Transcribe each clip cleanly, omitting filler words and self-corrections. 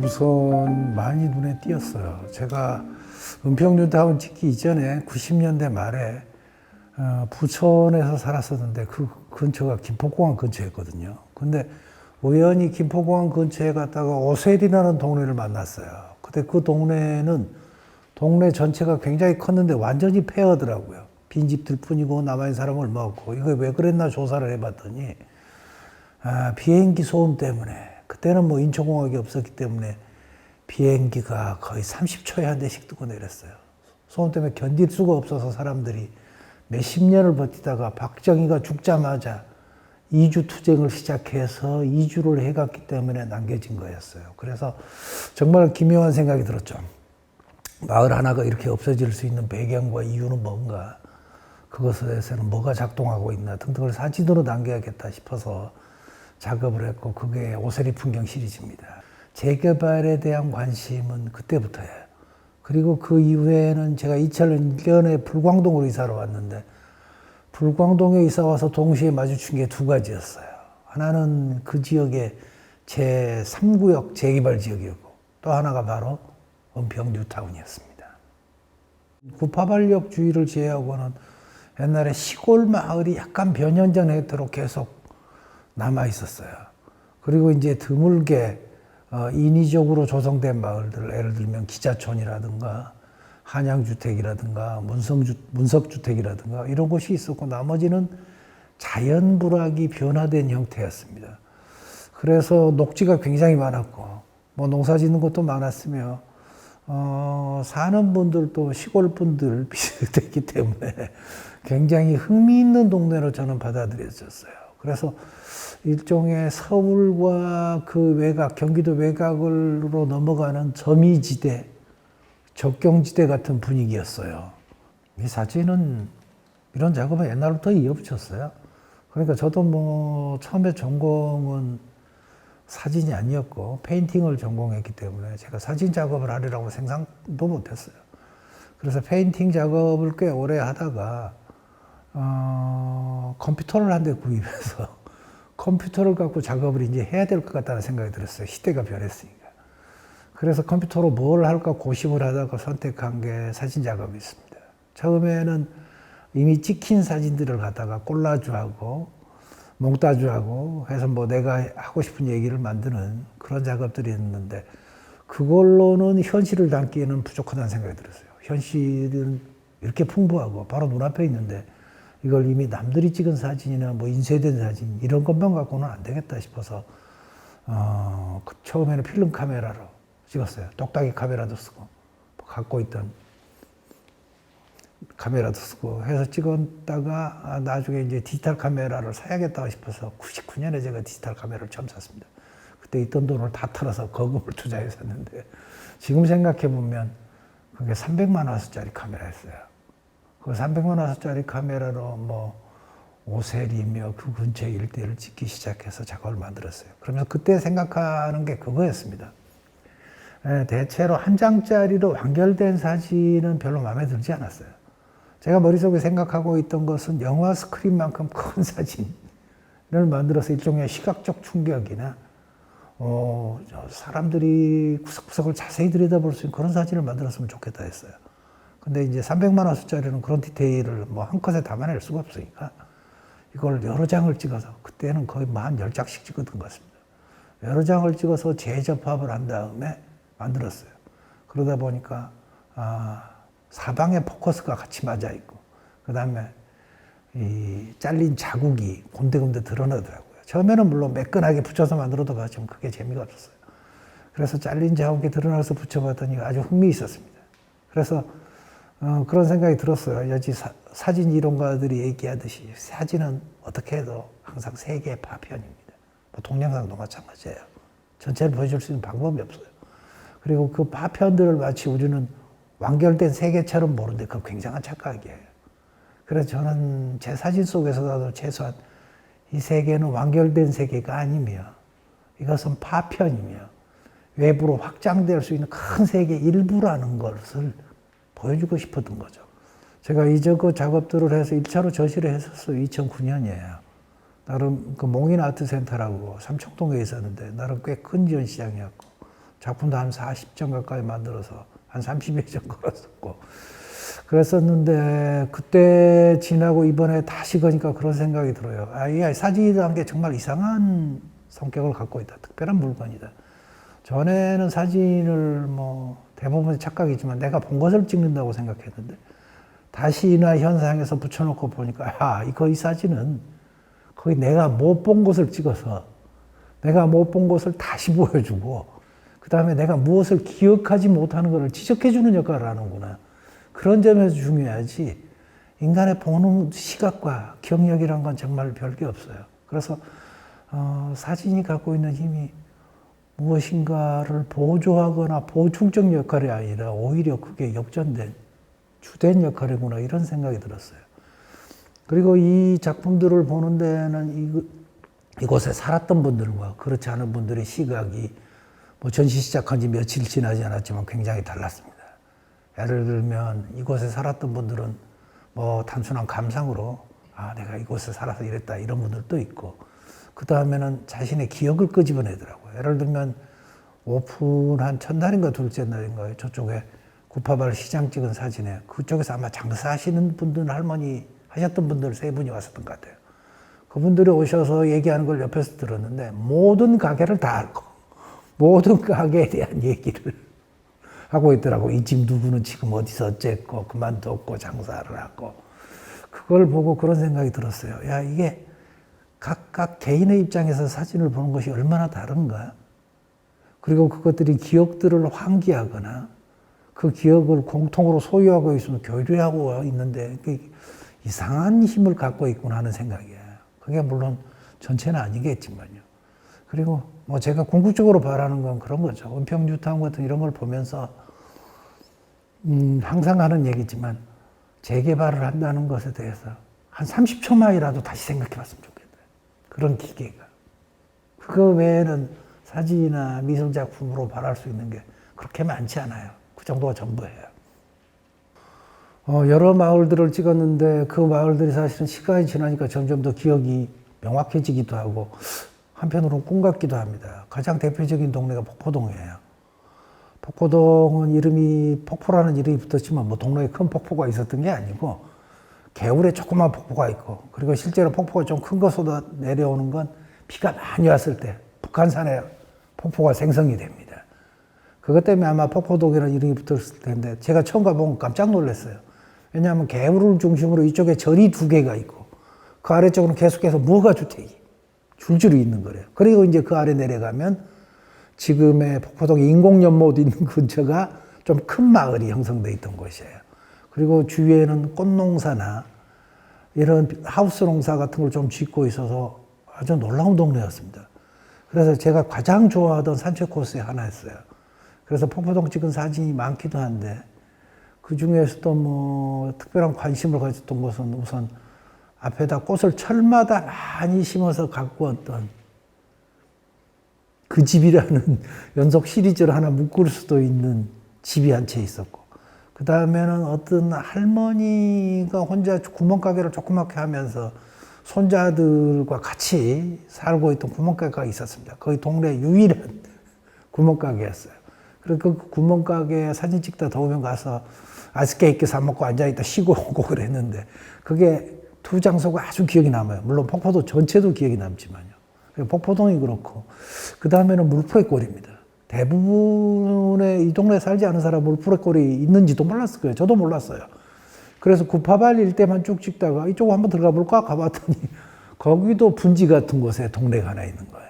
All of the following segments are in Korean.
우선 많이 눈에 띄었어요. 제가 은평뉴타운 짓기 이전에 90년대 말에 부천에서 살았었는데 그 근처가 김포공항 근처였거든요. 근데 우연히 김포공항 근처에 갔다가 오세리라는 동네를 만났어요. 근데 그 동네는 동네 전체가 굉장히 컸는데 완전히 폐허더라고요. 빈집들 뿐이고 남아있는 사람은 얼마 없고. 이거 왜 그랬나 조사를 해봤더니 비행기 소음 때문에, 그때는 뭐 인천공항이 없었기 때문에 비행기가 거의 30초에 한 대씩 뜨고 내렸어요. 소음 때문에 견딜 수가 없어서 사람들이 몇십 년을 버티다가 박정희가 죽자마자 이주 투쟁을 시작해서 이주를 해갔기 때문에 남겨진 거였어요. 그래서 정말 기묘한 생각이 들었죠. 마을 하나가 이렇게 없어질 수 있는 배경과 이유는 뭔가, 그것에 대해서는 뭐가 작동하고 있나 등등을 사진으로 남겨야겠다 싶어서 작업을 했고, 그게 오세리 풍경 시리즈입니다. 재개발에 대한 관심은 그때부터예요. 그리고 그 이후에는 제가 2001년에 불광동으로 이사를 왔는데, 불광동에 이사 와서 동시에 마주친 게 두 가지였어요. 하나는 그 지역의 제3구역 재개발 지역이었고, 또 하나가 바로 은평 뉴타운이었습니다. 구파발역 주위를 제외하고는 옛날에 시골 마을이 약간 변현전 형태로 계속 남아 있었어요. 그리고 이제 드물게 인위적으로 조성된 마을들, 예를 들면 기자촌이라든가 한양주택이라든가 문석주택이라든가 이런 곳이 있었고, 나머지는 자연불악이 변화된 형태였습니다. 그래서 녹지가 굉장히 많았고, 뭐 농사 짓는 것도 많았으며, 사는 분들도 시골 분들 비슷했기 때문에 굉장히 흥미있는 동네로 저는 받아들여졌어요. 그래서 일종의 서울과 그 외곽, 경기도 외곽으로 넘어가는 점이지대, 접경지대 같은 분위기였어요. 이 사진은 이런 작업은 옛날부터 이어붙였어요. 그러니까 저도 뭐 처음에 전공은 사진이 아니었고 페인팅을 전공했기 때문에 제가 사진 작업을 하리라고 생각도 못했어요. 그래서 페인팅 작업을 꽤 오래 하다가 컴퓨터를 한 대 구입해서 컴퓨터를 갖고 작업을 이제 해야 될 것 같다는 생각이 들었어요. 시대가 변했으니까. 그래서 컴퓨터로 뭘 할까 고심을 하다가 선택한 게 사진 작업이었습니다. 처음에는 이미 찍힌 사진들을 갖다가 콜라주하고 몽타주하고 해서 뭐 내가 하고 싶은 얘기를 만드는 그런 작업들이 있는데, 그걸로는 현실을 담기에는 부족하다는 생각이 들었어요. 현실은 이렇게 풍부하고 바로 눈앞에 있는데 이걸 이미 남들이 찍은 사진이나 뭐 인쇄된 사진 이런 것만 갖고는 안 되겠다 싶어서 처음에는 필름 카메라로 찍었어요. 똑딱이 카메라도 쓰고 갖고 있던 카메라도 쓰고 해서 찍었다가 나중에 이제 디지털 카메라를 사야겠다 싶어서 99년에 제가 디지털 카메라를 처음 샀습니다. 그때 있던 돈을 다 털어서 거금을 투자해 샀는데, 지금 생각해 보면 그게 300만 화소짜리 카메라였어요. 그 300만 화소짜리 카메라로 뭐 오세리며 그 근처 일대를 찍기 시작해서 작업을 만들었어요. 그러면서 그때 생각하는 게 그거였습니다. 대체로 한 장짜리로 완결된 사진은 별로 마음에 들지 않았어요. 제가 머릿속에 생각하고 있던 것은 영화 스크린만큼 큰 사진을 만들어서 일종의 시각적 충격이나 사람들이 구석구석을 자세히 들여다볼 수 있는 그런 사진을 만들었으면 좋겠다 했어요. 근데 이제 300만 화소짜리는 그런 디테일을 뭐 한 컷에 담아낼 수가 없으니까 이걸 여러 장을 찍어서, 그때는 거의 한 10장씩 찍었던 것 같습니다. 여러 장을 찍어서 재접합을 한 다음에 만들었어요. 그러다 보니까 사방에 포커스가 같이 맞아 있고, 그 다음에 이 잘린 자국이 군데군데 드러나더라고요. 처음에는 물론 매끈하게 붙여서 만들어도 좀 그게 재미가 없었어요. 그래서 잘린 자국이 드러나서 붙여봤더니 아주 흥미있었습니다. 그래서 그런 생각이 들었어요. 여지 사진 이론가들이 얘기하듯이 사진은 어떻게 해도 항상 세계의 파편입니다. 뭐 동영상도 마찬가지예요. 전체를 보여줄 수 있는 방법이 없어요. 그리고 그 파편들을 마치 우리는 완결된 세계처럼 보는데 그건 굉장한 착각이에요. 그래서 저는 제 사진 속에서라도 최소한 이 세계는 완결된 세계가 아니며 이것은 파편이며 외부로 확장될 수 있는 큰 세계 일부라는 것을 보여주고 싶었던 거죠. 제가 이저그 작업들을 해서 1차로 전시를 했었어요. 2009년이에요. 나름 그 몽인아트센터라고 삼청동에 있었는데 나름 꽤 큰 전시장이었고 작품도 한 40점 가까이 만들어서 한 30여 점 걸었었고 그랬었는데 그때 지나고 이번에 다시 가니까 그런 생각이 들어요. 이 사진이라는 게 정말 이상한 성격을 갖고 있다. 특별한 물건이다. 전에는 사진을 뭐 대부분 착각이지만 내가 본 것을 찍는다고 생각했는데 다시 이나 현상에서 붙여놓고 보니까 이 사진은 거의 내가 못 본 것을 찍어서 내가 못 본 것을 다시 보여주고 그 다음에 내가 무엇을 기억하지 못하는 것을 지적해주는 역할을 하는구나. 그런 점에서 중요하지 인간의 보는 시각과 경력이란 건 정말 별게 없어요. 그래서 사진이 갖고 있는 힘이 무엇인가를 보조하거나 보충적 역할이 아니라 오히려 그게 역전된 주된 역할이구나 이런 생각이 들었어요. 그리고 이 작품들을 보는 데는 이곳에 살았던 분들과 그렇지 않은 분들의 시각이 뭐 전시 시작한 지 며칠 지나지 않았지만 굉장히 달랐습니다. 예를 들면 이곳에 살았던 분들은 뭐 단순한 감상으로 내가 이곳에 살아서 이랬다 이런 분들도 있고 그 다음에는 자신의 기억을 끄집어내더라고요. 예를 들면 오픈한 첫날인가 둘째 날인가 저쪽에 구파발 시장 찍은 사진에 그쪽에서 아마 장사하시는 분들 할머니 하셨던 분들 세 분이 왔었던 것 같아요. 그분들이 오셔서 얘기하는 걸 옆에서 들었는데 모든 가게를 다 알고 모든 가게에 대한 얘기를 하고 있더라고. 이 집 누구는 지금 어디서 어쨌고 그만뒀고 장사를 하고 그걸 보고 그런 생각이 들었어요. 이게 각각 개인의 입장에서 사진을 보는 것이 얼마나 다른가. 그리고 그것들이 기억들을 환기하거나 그 기억을 공통으로 소유하고 있으면 교류하고 있는데 이상한 힘을 갖고 있구나 하는 생각이에요. 그게 물론 전체는 아니겠지만요. 그리고 뭐 제가 궁극적으로 바라는 건 그런 거죠. 은평 뉴타운 같은 이런 걸 보면서 항상 하는 얘기지만 재개발을 한다는 것에 대해서 한 30초만이라도 다시 생각해 봤으면 좋겠다. 그런 기계가. 그거 외에는 사진이나 미술 작품으로 바랄 수 있는 게 그렇게 많지 않아요. 그 정도가 전부예요. 여러 마을들을 찍었는데 그 마을들이 사실은 시간이 지나니까 점점 더 기억이 명확해지기도 하고 한편으로는 꿈 같기도 합니다. 가장 대표적인 동네가 폭포동이에요. 폭포동은 이름이 폭포라는 이름이 붙었지만 뭐 동네에 큰 폭포가 있었던 게 아니고 개울에 조그만 폭포가 있고 그리고 실제로 폭포가 좀 큰 거 쏟아 내려오는 건 비가 많이 왔을 때 북한산에 폭포가 생성이 됩니다. 그것 때문에 아마 폭포동이라는 이름이 붙었을 텐데 제가 처음 가보면 깜짝 놀랐어요. 왜냐하면 개울을 중심으로 이쪽에 절이 두 개가 있고 그 아래쪽으로는 계속해서 무허가 주택이 줄줄이 있는 거래요. 그리고 이제 그 아래 내려가면 지금의 폭포동 인공연못 있는 근처가 좀 큰 마을이 형성되어 있던 곳이에요. 그리고 주위에는 꽃농사나 이런 하우스 농사 같은 걸 좀 짓고 있어서 아주 놀라운 동네였습니다. 그래서 제가 가장 좋아하던 산책 코스의 하나였어요. 그래서 폭포동 찍은 사진이 많기도 한데 그 중에서도 뭐 특별한 관심을 가졌던 것은 우선 앞에다 꽃을 철마다 많이 심어서 갖고 왔던 그 집이라는 연속 시리즈를 하나 묶을 수도 있는 집이 한 채 있었고 그 다음에는 어떤 할머니가 혼자 구멍가게를 조그맣게 하면서 손자들과 같이 살고 있던 구멍가게가 있었습니다. 거의 동네 유일한 구멍가게였어요. 그리고 그 구멍가게 사진 찍다 더우면 가서 아이스케이크 사 먹고 앉아있다 쉬고 오고 그랬는데 그게 두 장소가 아주 기억이 남아요. 물론 폭포도 전체도 기억이 남지만요. 폭포동이 그렇고 그 다음에는 물풀의 꼴입니다. 대부분의 이 동네에 살지 않은 사람은 물풀의 꼴이 있는지도 몰랐을 거예요. 저도 몰랐어요. 그래서 구파발 일대만 쭉 찍다가 이쪽으로 한번 들어가 볼까 가봤더니 거기도 분지 같은 곳에 동네가 하나 있는 거예요.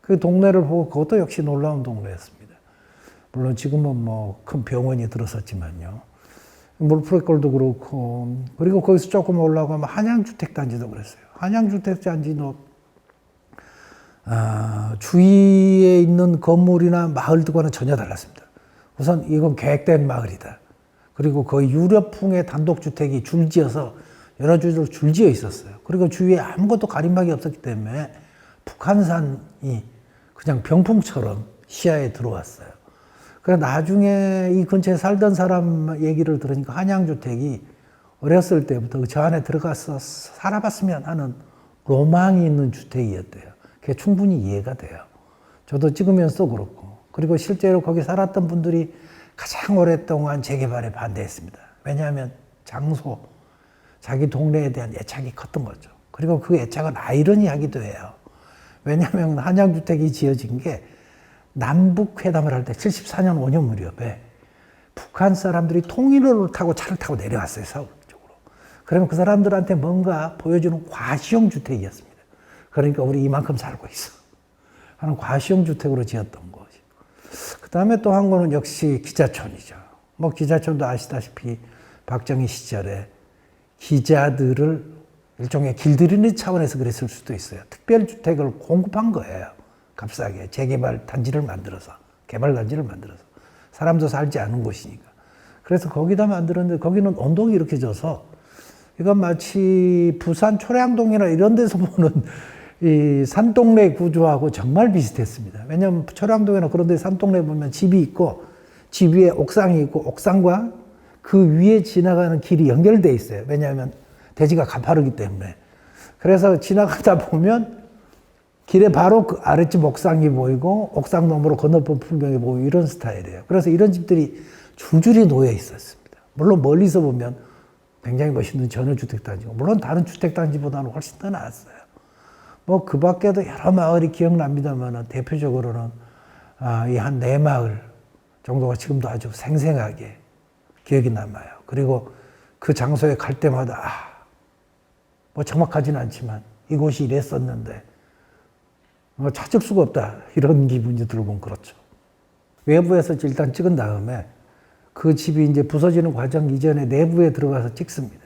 그 동네를 보고 그것도 역시 놀라운 동네였습니다. 물론 지금은 뭐 큰 병원이 들어섰지만요. 물프레골도 그렇고, 그리고 거기서 조금 올라가면 한양주택단지도 그랬어요. 한양주택단지도 주위에 있는 건물이나 마을들과는 전혀 달랐습니다. 우선 이건 계획된 마을이다. 그리고 거의 유럽풍의 단독주택이 줄지어서 여러 주로 줄지어 있었어요. 그리고 주위에 아무것도 가림막이 없었기 때문에 북한산이 그냥 병풍처럼 시야에 들어왔어요. 그래서 나중에 이 근처에 살던 사람 얘기를 들으니까 한양주택이 어렸을 때부터 저 안에 들어가서 살아봤으면 하는 로망이 있는 주택이었대요. 그게 충분히 이해가 돼요. 저도 찍으면서 그렇고. 그리고 실제로 거기 살았던 분들이 가장 오랫동안 재개발에 반대했습니다. 왜냐하면 장소, 자기 동네에 대한 애착이 컸던 거죠. 그리고 그 애착은 아이러니하기도 해요. 왜냐하면 한양주택이 지어진 게 남북회담을 할 때 74년 5년 무렵에 북한 사람들이 통일로를 타고 차를 타고 내려왔어요, 서울 쪽으로. 그러면 그 사람들한테 뭔가 보여주는 과시형 주택이었습니다. 그러니까 우리 이만큼 살고 있어 하는 과시형 주택으로 지었던 것이. 그 다음에 또 한 거는 역시 기자촌이죠. 뭐 기자촌도 아시다시피 박정희 시절에 기자들을 일종의 길들이는 차원에서 그랬을 수도 있어요. 특별주택을 공급한 거예요. 값싸게 재개발 단지를 만들어서, 개발 단지를 만들어서. 사람도 살지 않은 곳이니까. 그래서 거기다 만들었는데 거기는 언덕이 이렇게 져서 이건 마치 부산 초량동이나 이런 데서 보는 이 산동네 구조하고 정말 비슷했습니다. 왜냐하면 초량동이나 그런 데 산동네 보면 집이 있고 집 위에 옥상이 있고 옥상과 그 위에 지나가는 길이 연결돼 있어요. 왜냐하면 대지가 가파르기 때문에. 그래서 지나가다 보면 길에 바로 그 아랫집 옥상이 보이고 옥상 너머로 건너편 풍경이 보이고 이런 스타일이에요. 그래서 이런 집들이 줄줄이 놓여 있었습니다. 물론 멀리서 보면 굉장히 멋있는 전원주택단지고 물론 다른 주택단지보다는 훨씬 더 나았어요. 뭐 그 밖에도 여러 마을이 기억납니다만 대표적으로는 이 한 4마을 정도가 지금도 아주 생생하게 기억이 남아요. 그리고 그 장소에 갈 때마다 뭐 정확하지는 않지만 이곳이 이랬었는데 찾을 수가 없다 이런 기분이 들고 그렇죠. 외부에서 일단 찍은 다음에 그 집이 이제 부서지는 과정 이전에 내부에 들어가서 찍습니다.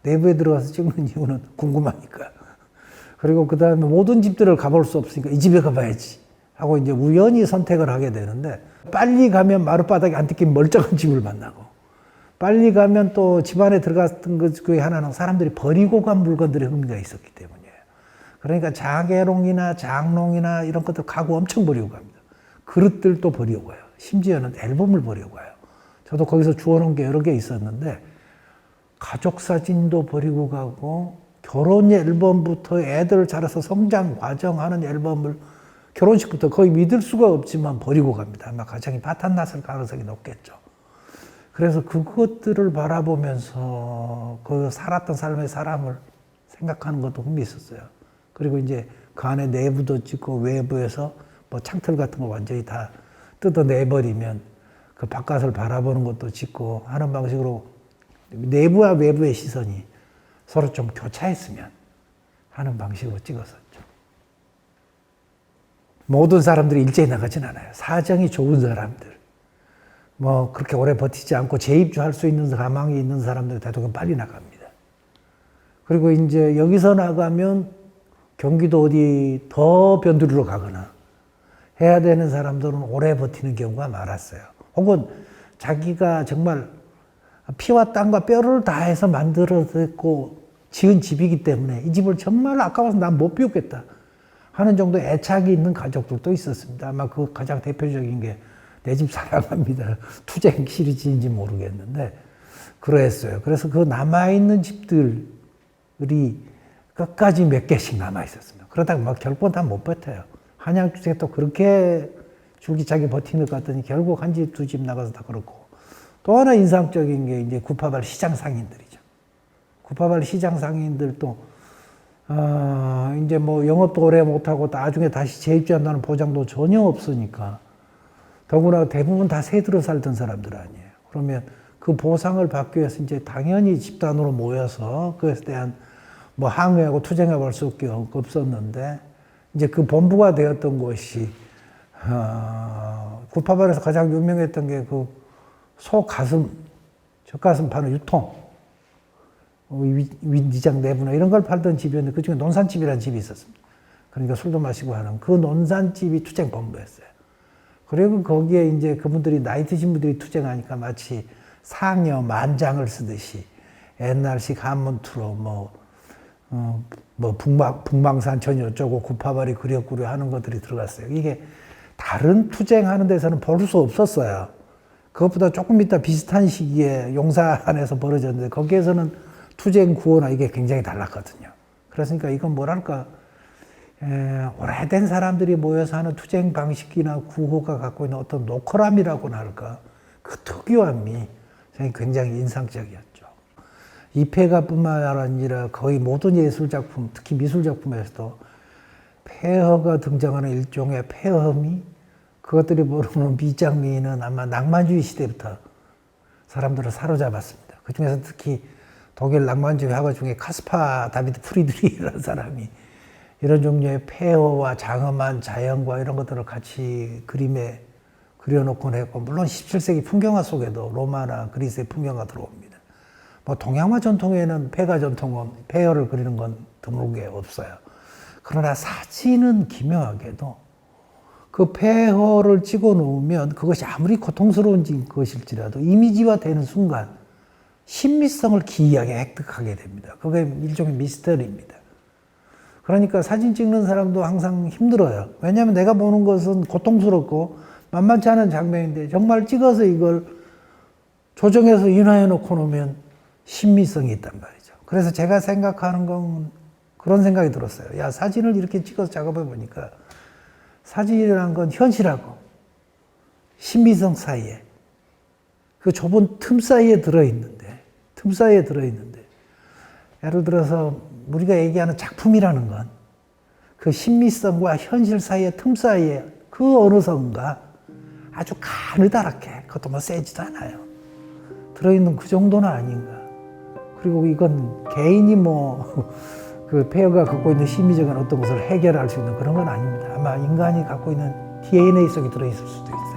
내부에 들어가서 찍는 이유는 궁금하니까. 그리고 그 다음에 모든 집들을 가볼 수 없으니까 이 집에 가봐야지 하고 이제 우연히 선택을 하게 되는데 빨리 가면 마룻바닥에 안 뜯긴 멀쩡한 집을 만나고 빨리 가면 또 집안에 들어갔던 것 중에 하나는 사람들이 버리고 간 물건들의 흥미가 있었기 때문이에요. 그러니까 자개롱이나 장롱이나 이런 것들 가구 엄청 버리고 갑니다. 그릇들도 버리고 가요. 심지어는 앨범을 버리고 가요. 저도 거기서 주워놓은 게 여러 개 있었는데 가족 사진도 버리고 가고 결혼 앨범부터 애들 자라서 성장 과정하는 앨범을 결혼식부터 거의 믿을 수가 없지만 버리고 갑니다. 아마 가정이 파탄났을 가능성이 높겠죠. 그래서 그것들을 바라보면서 그 살았던 삶의 사람을 생각하는 것도 흥미있었어요. 그리고 이제 그 안에 내부도 찍고 외부에서 뭐 창틀 같은 거 완전히 다 뜯어내버리면 그 바깥을 바라보는 것도 찍고 하는 방식으로 내부와 외부의 시선이 서로 좀 교차했으면 하는 방식으로 찍었었죠. 모든 사람들이 일제히 나가진 않아요. 사정이 좋은 사람들. 뭐 그렇게 오래 버티지 않고 재입주할 수 있는 가망이 있는 사람들 대부분 빨리 나갑니다. 그리고 이제 여기서 나가면 경기도 어디 더 변두리로 가거나 해야 되는 사람들은 오래 버티는 경우가 많았어요. 혹은 자기가 정말 피와 땀과 뼈를 다해서 만들어냈고 지은 집이기 때문에 이 집을 정말 아까워서 난 못 비우겠다 하는 정도의 애착이 있는 가족들도 있었습니다. 아마 그 가장 대표적인 게 내 집 사랑합니다. 투쟁 시리즈인지 모르겠는데 그랬어요. 그래서 그 남아있는 집들이 끝까지 몇 개씩 남아있었습니다. 그러다가 막 결국은 다 못 버텨요. 한양주택도 그렇게 줄기차게 버티는 것 같더니 결국 한 집, 두 집 나가서 다 그렇고 또 하나 인상적인 게 이제 구파발 시장 상인들이죠. 구파발 시장 상인들도 이제 뭐 영업도 오래 못하고 나중에 다시 재입주한다는 보장도 전혀 없으니까 더구나 대부분 다 세들어 살던 사람들 아니에요. 그러면 그 보상을 받기 위해서 이제 당연히 집단으로 모여서 그것에 대한 뭐 항의하고 투쟁해 볼 수밖에 없었는데 이제 그 본부가 되었던 곳이 구파발에서 가장 유명했던 게 그 소 가슴 젖가슴 파는 유통, 위장 내부나 이런 걸 팔던 집이었는데 그중에 논산집이라는 집이 있었습니다. 그러니까 술도 마시고 하는 그 논산집이 투쟁본부였어요. 그리고 거기에 이제 그분들이 나이 드신 분들이 투쟁하니까 마치 상여 만장을 쓰듯이 옛날식 한문투로 북망산천이 어쩌고 구파발이 그렸구려 하는 것들이 들어갔어요. 이게 다른 투쟁하는 데서는 볼 수 없었어요. 그것보다 조금 이따 비슷한 시기에 용산에서 벌어졌는데 거기에서는 투쟁 구호나 이게 굉장히 달랐거든요. 그렇으니까 이건 뭐랄까 오래된 사람들이 모여서 하는 투쟁 방식이나 구호가 갖고 있는 어떤 노컬함이라고나 할까 그 특유함이 굉장히 인상적이었죠. 이폐가뿐만 아니라 거의 모든 예술작품, 특히 미술작품에서도 폐허가 등장하는 일종의 폐허미, 그것들이 모르는 미장미는 아마 낭만주의 시대부터 사람들을 사로잡았습니다. 그 중에서 특히 독일 낭만주의 화가 중에 카스파 다비드 프리드리히라는 사람이 이런 종류의 폐허와 장엄한 자연과 이런 것들을 같이 그림에 그려놓곤 했고, 물론 17세기 풍경화 속에도 로마나 그리스의 풍경화 들어옵니다. 동양화 전통에는 폐가 전통은 폐허를 그리는 건 드물게 없어요. 그러나 사진은 기묘하게도 그 폐허를 찍어 놓으면 그것이 아무리 고통스러운 것일지라도 이미지화 되는 순간 신미성을 기이하게 획득하게 됩니다. 그게 일종의 미스터리입니다. 그러니까 사진 찍는 사람도 항상 힘들어요. 왜냐하면 내가 보는 것은 고통스럽고 만만치 않은 장면인데 정말 찍어서 이걸 조정해서 인화해 놓고 놓으면 신미성이 있단 말이죠. 그래서 제가 생각하는 건 그런 생각이 들었어요. 야, 사진을 이렇게 찍어서 작업해 보니까 사진이라는 건 현실하고 신미성 사이에 그 좁은 틈 사이에 들어있는데 예를 들어서 우리가 얘기하는 작품이라는 건 그 신미성과 현실 사이의 틈 사이에 그 어느 선가 아주 가느다랗게, 그것도 세지도 않아요, 들어있는 그 정도는 아닌가. 그리고 이건 개인이 그 폐허가 갖고 있는 심리적인 어떤 것을 해결할 수 있는 그런 건 아닙니다. 아마 인간이 갖고 있는 DNA 속에 들어있을 수도 있어요.